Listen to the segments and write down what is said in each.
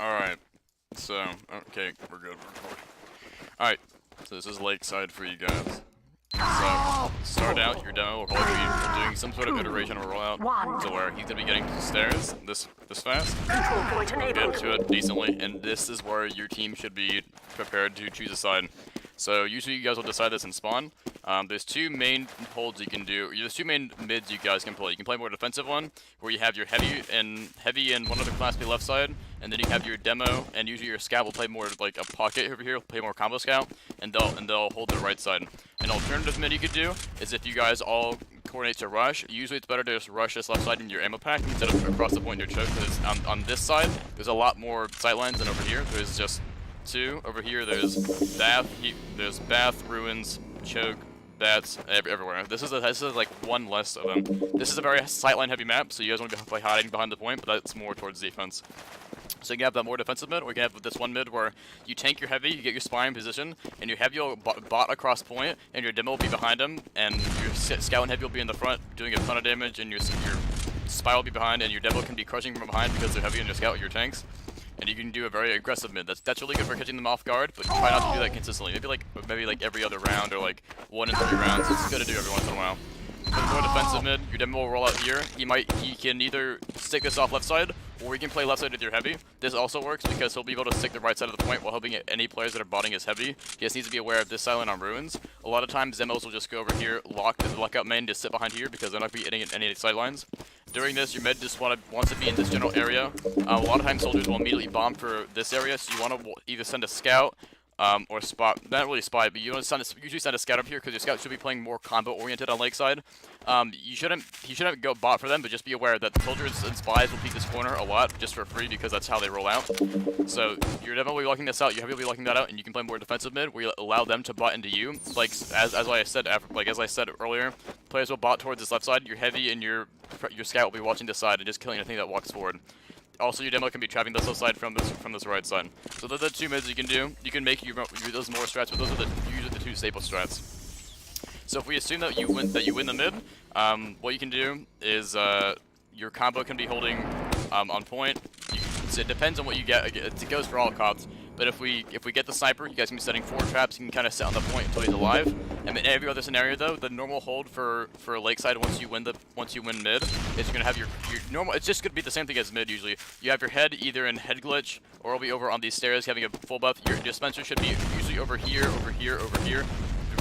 Alright, so, okay, we're good. Alright, so this is Lakeside for you guys. So, start out, your demo will probably be doing some sort of iteration of a rollout, so where he's gonna be getting to the stairs this fast. We'll get to it decently, and this is where your team should be prepared to choose a side. So usually you guys will decide this in spawn. There's two main holds you can do. There's two main mids you guys can play. You can play more defensive one, where you have your heavy and one other class B left side, and then you have your demo, and usually your scout will play more like a pocket over here, play more combo scout, and they'll hold the right side. An alternative mid you could do is if you guys all coordinate to rush. Usually it's better to just rush this left side in your ammo pack instead of across the point in your choke, because on this side there's a lot more sight lines than over here. There's just two. Over here there's bath, ruins, choke, bats, everywhere. This is like one less of them. This is a very sightline heavy map, so you guys want to be hiding behind the point, but that's more towards defense. So you can have that more defensive mid, or you can have this one mid where you tank your heavy, you get your spy in position, and your heavy will bot across point, and your demo will be behind him, and your scout and heavy will be in the front doing a ton of damage, and your spy will be behind, and your demo can be crushing from behind because they're heavy and your scout your tanks. And you can do a very aggressive mid. That's really good for catching them off guard, but try not to do that consistently. Maybe like every other round, or like 1 in 3 rounds. It's good to do every once in a while. For the more defensive mid, your demo will roll out here. He can either stick this off left side, or he can play left side with your heavy. This also works because he'll be able to stick the right side of the point while helping any players that are botting his heavy. He just needs to be aware of this silent on ruins. A lot of times Zemos will just go over here, lock the lockout main, just sit behind here because they're not going to be hitting any sidelines. During this, your mid just wants to be in this general area. A lot of times soldiers will immediately bomb for this area, so you want to either send a scout or spot, not really spy, but you want to usually send a scout up here because your scout should be playing more combo oriented on Lakeside. He shouldn't go bot for them, but just be aware that soldiers and spies will peek this corner a lot just for free because that's how they roll out. So you're definitely locking this out. Your heavy will be locking that out, and you can play more defensive mid where you allow them to bot into you. Like as I said earlier, players will bot towards this left side. Your heavy and your scout will be watching this side and just killing anything that walks forward. Also, your demo can be trapping this left side from this right side. So those are the two mids you can do. You can make those more strats, but those are usually the two staple strats. So if we assume that you win the mid, what you can do is your combo can be holding on point. It depends on what you get. It goes for all cops. But if we get the sniper, you guys can be setting 4 traps. You can kind of sit on the point until he's alive. And in every other scenario, though, the normal hold for Lakeside once you win mid is you're gonna have your normal. It's just gonna be the same thing as mid usually. You have your head either in head glitch, or it'll be over on these stairs having a full buff. Your dispenser should be usually over here, over here, over here.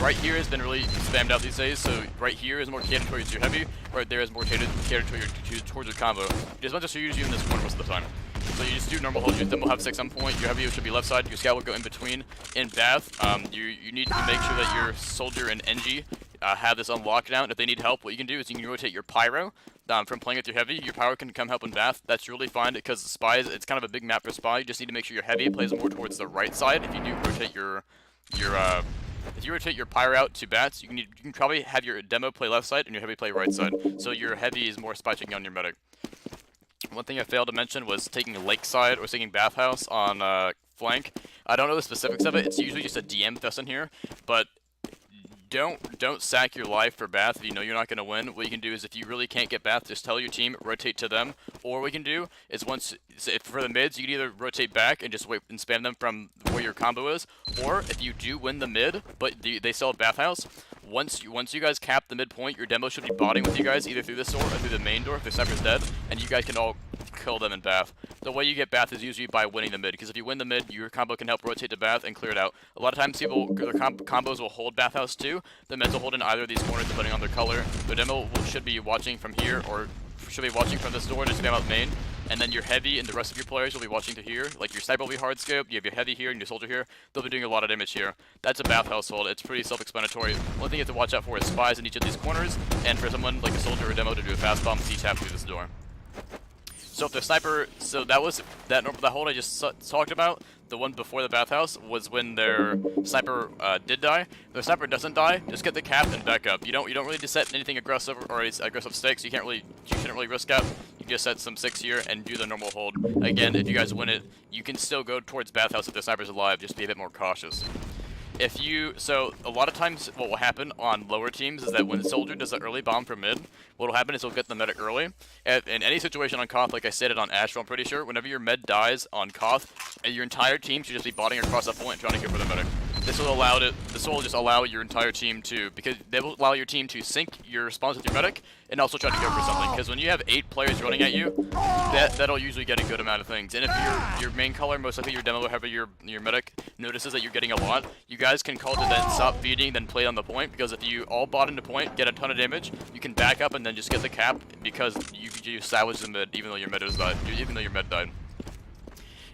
Right here has been really spammed out these days, so right here is more catered towards your heavy. Right there is more catered towards your combo. Your dispenser should usually in this corner most of the time. So you just do normal hold, then we'll have 6 on point, your heavy should be left side, your scout will go in between. In Bath, you need to make sure that your soldier and NG have this on lockdown. If they need help, what you can do is you can rotate your pyro from playing with your heavy. Your pyro can come help in Bath. That's really fine because the spies, it's kind of a big map for spy. You just need to make sure your heavy plays more towards the right side. If you do rotate if you rotate your pyro out to bats, you can probably have your demo play left side and your heavy play right side. So your heavy is more spy checking on your medic. One thing I failed to mention was taking Lakeside or taking Bathhouse on flank. I don't know the specifics of it. It's usually just a DM fest in here, but don't sack your life for Bath if you know you're not going to win. What you can do is if you really can't get Bath, just tell your team, rotate to them. Or what you can do is for the mids, you can either rotate back and just wait and spam them from where your combo is. Or if you do win the mid, but they still have Bathhouse, once you guys cap the midpoint, your demo should be botting with you guys either through this door or through the main door if the sniper's dead, and you guys can all kill them in Bath. The way you get Bath is usually by winning the mid, because if you win the mid, your combo can help rotate to Bath and clear it out. A lot of times their combos will hold Bathhouse too. The mids will hold in either of these corners depending on their color. The demo should be watching from here, or should be watching from this door to spam out main. And then your heavy and the rest of your players will be watching to here. Like your sniper will be hard scope, you have your heavy here and your soldier here. They'll be doing a lot of damage here. That's a Bathhouse hold. It's pretty self-explanatory. One thing you have to watch out for is spies in each of these corners, and for someone like a soldier or a demo to do a fast bomb C-tap through this door. So if the sniper, so that hold I just talked about, the one before the Bathhouse, was when their sniper did die. If the sniper doesn't die, just get the cap and back up. You don't really need to set anything aggressive or aggressive stakes. You shouldn't really risk out. You just set some 6 here and do the normal hold. Again, if you guys win it, you can still go towards Bathhouse if the sniper's alive. Just be a bit more cautious. So a lot of times what will happen on lower teams is that when the soldier does an early bomb from mid, what will happen is he'll get the medic early. In any situation on Koth, like I stated on Asheville, I'm pretty sure, whenever your med dies on Koth, your entire team should just be botting across that point trying to go for the medic. This will just allow your entire team to, because they will allow your team to sync your response with your medic and also try to go for something. Because when you have 8 players running at you, that'll usually get a good amount of things. And if your main color, most likely your demo, however your medic notices that you're getting a lot, you guys can call to then stop feeding, then play on the point. Because if you all bot into point, get a ton of damage, you can back up and then just get the cap because you salvaged the mid, even though your med died.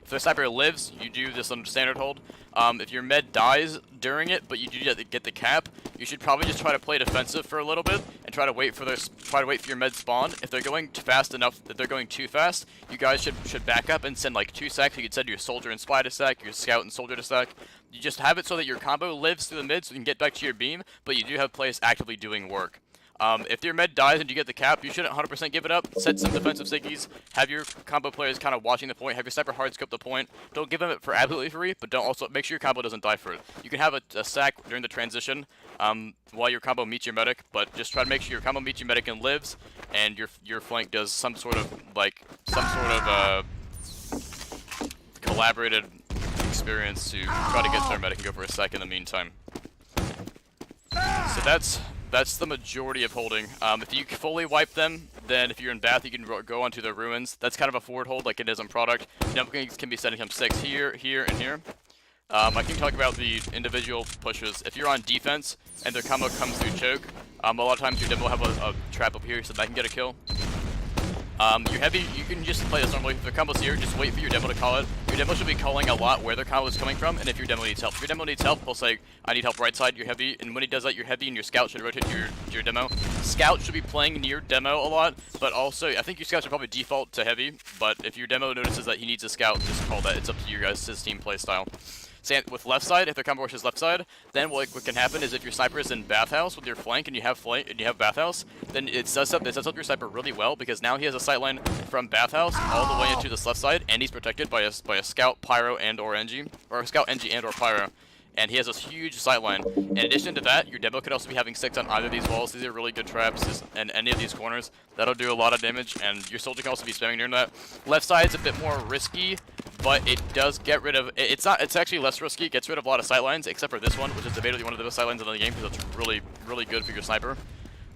If the sniper lives, you do this on standard hold. If your med dies during it, but you do get the cap, you should probably just try to play defensive for a little bit and try to wait for your med spawn. If they're going fast enough, if they're going too fast, you guys should back up and send like 2 stacks. You could send your soldier and spy to stack, your scout and soldier to stack. You just have it so that your combo lives through the mid, so you can get back to your beam, but you do have players actively doing work. If your med dies and you get the cap, you shouldn't 100% give it up. Set some defensive sickies. Have your combo players kind of watching the point. Have your sniper hard scope the point. Don't give them it for absolutely free, but don't also make sure your combo doesn't die for it. You can have a sack during the transition while your combo meets your medic, but just try to make sure your combo meets your medic and lives, and your flank does some sort of collaborated experience to try to get their medic and go for a sack in the meantime. So that's the majority of holding. If you fully wipe them, then if you're in Bath, you can go onto the ruins. That's kind of a forward hold like it is on product. Kings can be setting him 6 here, here, and here. I can talk about the individual pushes. If you're on defense and their combo comes through choke, a lot of times your demo will have a trap up here so that I can get a kill. Your heavy, you can just play this normally. If the combo's here, just wait for your demo to call it. Your demo should be calling a lot where their combo is coming from, and if your demo needs help. If your demo needs help, he'll say, I need help right side, your heavy, and when he does that, your heavy and your scout should rotate your demo. Scout should be playing near demo a lot, but also, I think your scout should probably default to heavy, but if your demo notices that he needs a scout, just call that. It's up to you guys, his team play style. With left side, if their combo rushes left side, then what can happen is if your sniper is in bathhouse with your flank and you have bathhouse, then it sets up your sniper really well because now he has a sightline from bathhouse all the way into this left side, and he's protected by a scout, pyro, and/or NG, or a scout, NG, and/or pyro. And he has this huge sightline. In addition to that, your demo could also be having 6 on either of these walls. These are really good traps, and any of these corners. That'll do a lot of damage, and your soldier can also be spamming near that. Left side's a bit more risky, but it does get rid of... It's actually less risky. It gets rid of a lot of sightlines, except for this one, which is debatably one of the best sightlines in the game, because it's really, really good for your sniper.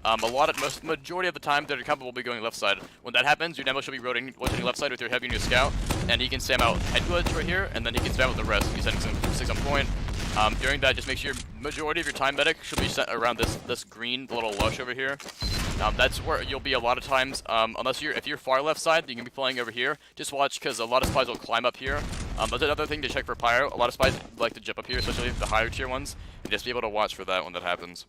Majority of the time, their combo will be going left side. When that happens, your demo should be rotating left side with your heavy and your scout, and he can spam out head glitch right here, and then he can spam out the rest. He's sending some 6 on point. During that, just make sure majority of your time medic should be set around this green little lush over here. That's where you'll be a lot of times, if you're far left side, you can be playing over here. Just watch, because a lot of spies will climb up here. That's another thing to check for pyro. A lot of spies like to jump up here, especially the higher tier ones, and just be able to watch for that when that happens.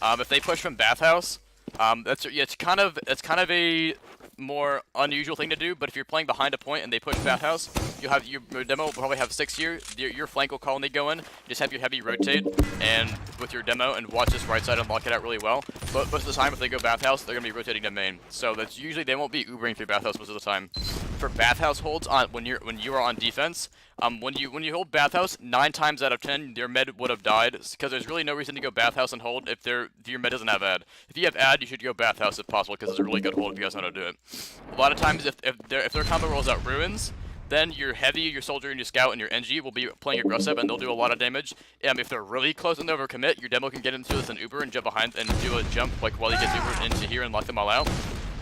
If they push from bathhouse, it's kind of a more unusual thing to do, but if you're playing behind a point and they push bathhouse, you'll have your demo will probably have 6 here. Your flank will call when they go in. Just have your heavy rotate and with your demo and watch this right side and lock it out really well. But most of the time, if they go bathhouse, they're gonna be rotating to main. So that's usually they won't be Ubering through bathhouse most of the time. For bathhouse holds on when you are on defense, when you hold bathhouse, 9 times out of 10 your med would have died because there's really no reason to go bathhouse and hold if your med doesn't have ad. If you have ad, you should go bathhouse if possible because it's a really good hold if you guys know how to do it. A lot of times if their combo rolls out ruins, then your heavy, your soldier, and your scout, and your NG will be playing aggressive, and they'll do a lot of damage. If they're really close and overcommit, your demo can get into this and Uber and jump behind and do a jump like while he gets Ubered into here and lock them all out.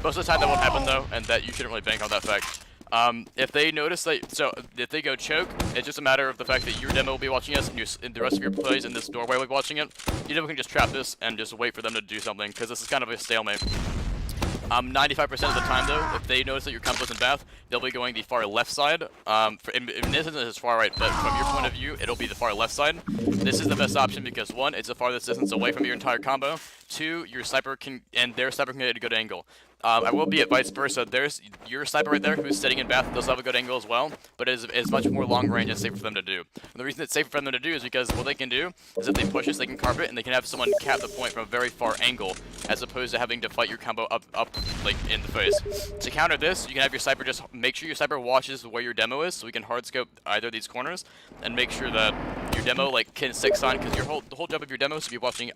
Most of the time that won't happen though, and that you shouldn't really bank on that fact. If they notice if they go choke, it's just a matter of the fact that your demo will be watching us and the rest of your plays in this doorway will be watching it. Your demo can just trap this and just wait for them to do something, because this is kind of a stalemate. 95% of the time though, if they notice that your combo's in bath, they'll be going the far left side. In this instance, it's far right, but from your point of view, it'll be the far left side. This is the best option because 1, it's the farthest distance away from your entire combo. 2, your sniper can, and their sniper can get a good angle. I will be at vice versa. There's your sniper right there who's sitting in bath does have a good angle as well, but is much more long range and safer for them to do. And the reason it's safer for them to do is because what they can do is if they push this, they can carve it, and they can have someone cap the point from a very far angle, as opposed to having to fight your combo up like in the face. To counter this, you can have your sniper just make sure your sniper watches where your demo is, so we can hard scope either of these corners, and make sure that your demo like can 6-on, because the whole job of your demo is to be watching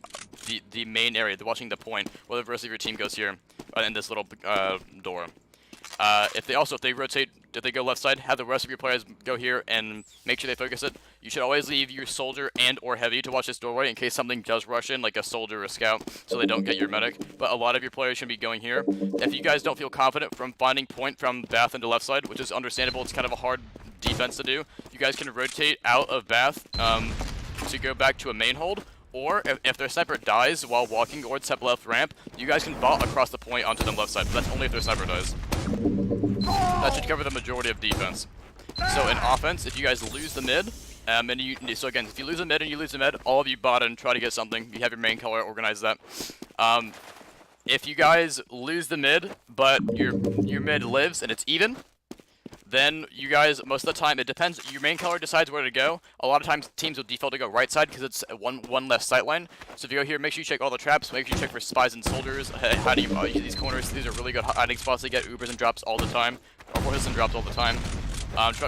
the main area, watching the point, while the rest of your team goes here in this little door. If they rotate, if they go left side, have the rest of your players go here and make sure they focus it. You should always leave your soldier and or heavy to watch this doorway in case something does rush in, like a soldier or a scout, so they don't get your medic. But a lot of your players should be going here. If you guys don't feel confident from finding point from bath into left side, which is understandable, it's kind of a hard defense to do, you guys can rotate out of bath to go back to a main hold. Or, if their sniper dies while walking towards step left ramp, you guys can vault across the point onto the left side, but that's only if their sniper dies. That should cover the majority of defense. So in offense, if you guys lose the mid, so again, if you lose the mid and you lose the mid, all of you bot and try to get something. You have your main color, organize that. If you guys lose the mid, but your mid lives and it's even, then you guys, most of the time, it depends. Your main color decides where to go. A lot of times, teams will default to go right side because it's one less sight line. So if you go here, make sure you check all the traps. Make sure you check for spies and soldiers. Hiding these corners. These are really good hiding spots to get Ubers and drops all the time, or horses and drops all the time.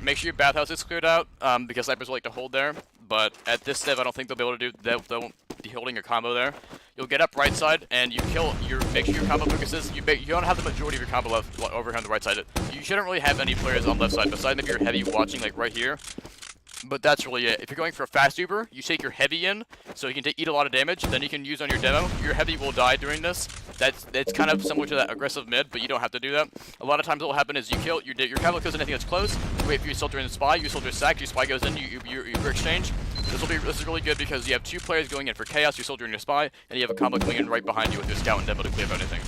Make sure your bathhouse is cleared out because snipers like to hold there. But at this step, I don't think they'll be able to do. They won't be holding your combo there. You'll get up right side and you kill make sure your combo focuses. You don't have the majority of your combo left over here on the right side. You shouldn't really have any players on left side besides maybe your heavy watching like right here. But that's really it. If you're going for a fast Uber, you take your heavy in, so you can eat a lot of damage. Then you can use on your demo. Your heavy will die during this. It's kind of similar to that aggressive mid, but you don't have to do that. A lot of times what will happen is you kill your combo kills anything that's close. You wait for your soldier and spy. Your soldier sacks. Your spy goes in. You exchange. This is really good because you have two players going in for chaos. Your soldier and your spy, and you have a combo coming in right behind you with your scout and demo to clear anything.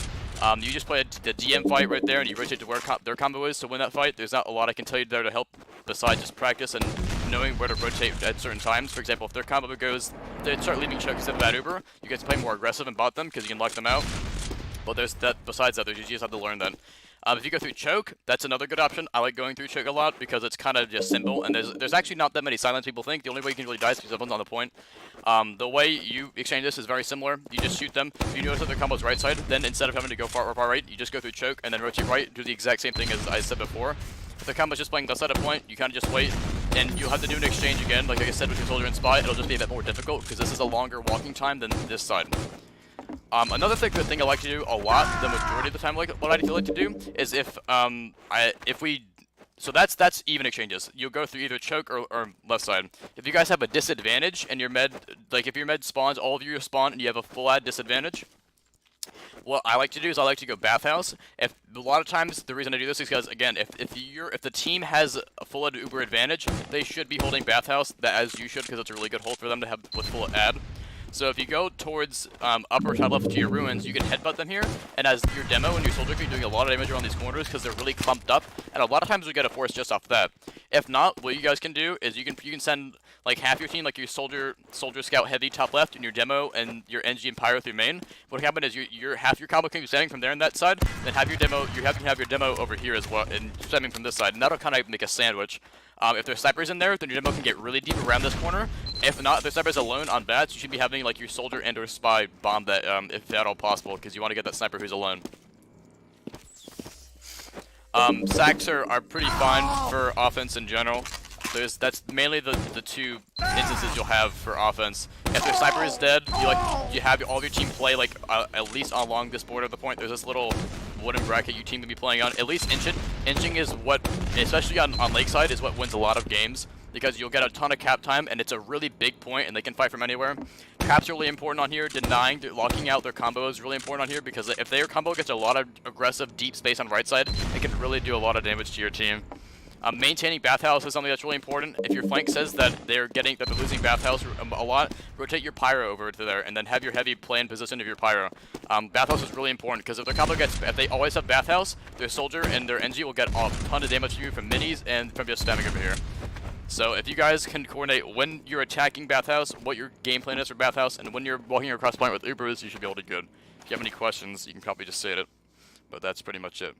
You just play the DM fight right there, and you rotate to where their combo is to win that fight. There's not a lot I can tell you there to help besides just practice and knowing where to rotate at certain times. For example, if their combo goes, they start leaving choke instead of bad Uber, you guys play more aggressive and bot them because you can lock them out. But there's that. Besides that, you just have to learn that. If you go through choke, that's another good option. I like going through choke a lot because it's kind of just simple, and there's actually not that many silence people think. The only way you can really die is because someone's on the point. The way you exchange this is very similar. You just shoot them. If you notice that their combo's right side, then instead of having to go far right, you just go through choke and then rotate right, do the exact same thing as I said before. If the combo's just playing left side of point, you kind of just wait, and you'll have to do an exchange again. Like I said with your soldier and spy, it'll just be a bit more difficult because this is a longer walking time than this side. Another good thing I like to do a lot, the majority of the time, what I like to do is so that's even exchanges. You'll go through either choke or left side. If you guys have a disadvantage and your med, like if your med spawns, all of you spawn and you have a full ad disadvantage, what I like to do is I like to go bathhouse. A lot of times the reason I do this is because again, if the team has a full ad Uber advantage, they should be holding bathhouse as you should because it's a really good hold for them to have with full ad. So if you go towards upper top left to your ruins, you can headbutt them here, and as your demo and your soldier can be doing a lot of damage around these corners because they're really clumped up, and a lot of times we get a force just off that. If not, what you guys can do is you can send like half your team, like your soldier scout heavy top left, and your demo and your NG and pyro through main. What can happen is your half your combo can be standing from there on that side, then have your demo have your demo over here as well, and stemming from this side, and that'll kind of make a sandwich. If there's snipers in there, then your demo can get really deep around this corner. If not, if there's snipers alone on bats, you should be having like your soldier and or spy bomb that if at all possible, because you want to get that sniper who's alone. Sacks are pretty fine for offense in general. That's mainly the two instances you'll have for offense. If their sniper is dead, you have all of your team play like at least along this border of the point. There's this little wooden bracket you team can be playing on. At least inching is what, especially on Lakeside, is what wins a lot of games because you'll get a ton of cap time and it's a really big point and they can fight from anywhere. Caps are really important on here. Locking out their combo is really important on here because if their combo gets a lot of aggressive deep space on right side, it can really do a lot of damage to your team. Maintaining bathhouse is something that's really important. If your flank says that they're losing bathhouse a lot, rotate your pyro over to there, and then have your heavy play in position of your pyro. Bathhouse is really important because if they always have bathhouse, their soldier and their NG will get a ton of damage to you from minis and from just spamming over here. So if you guys can coordinate when you're attacking bathhouse, what your game plan is for bathhouse, and when you're walking across point with Ubers, you should be able to do good. If you have any questions, you can probably just say it. But that's pretty much it.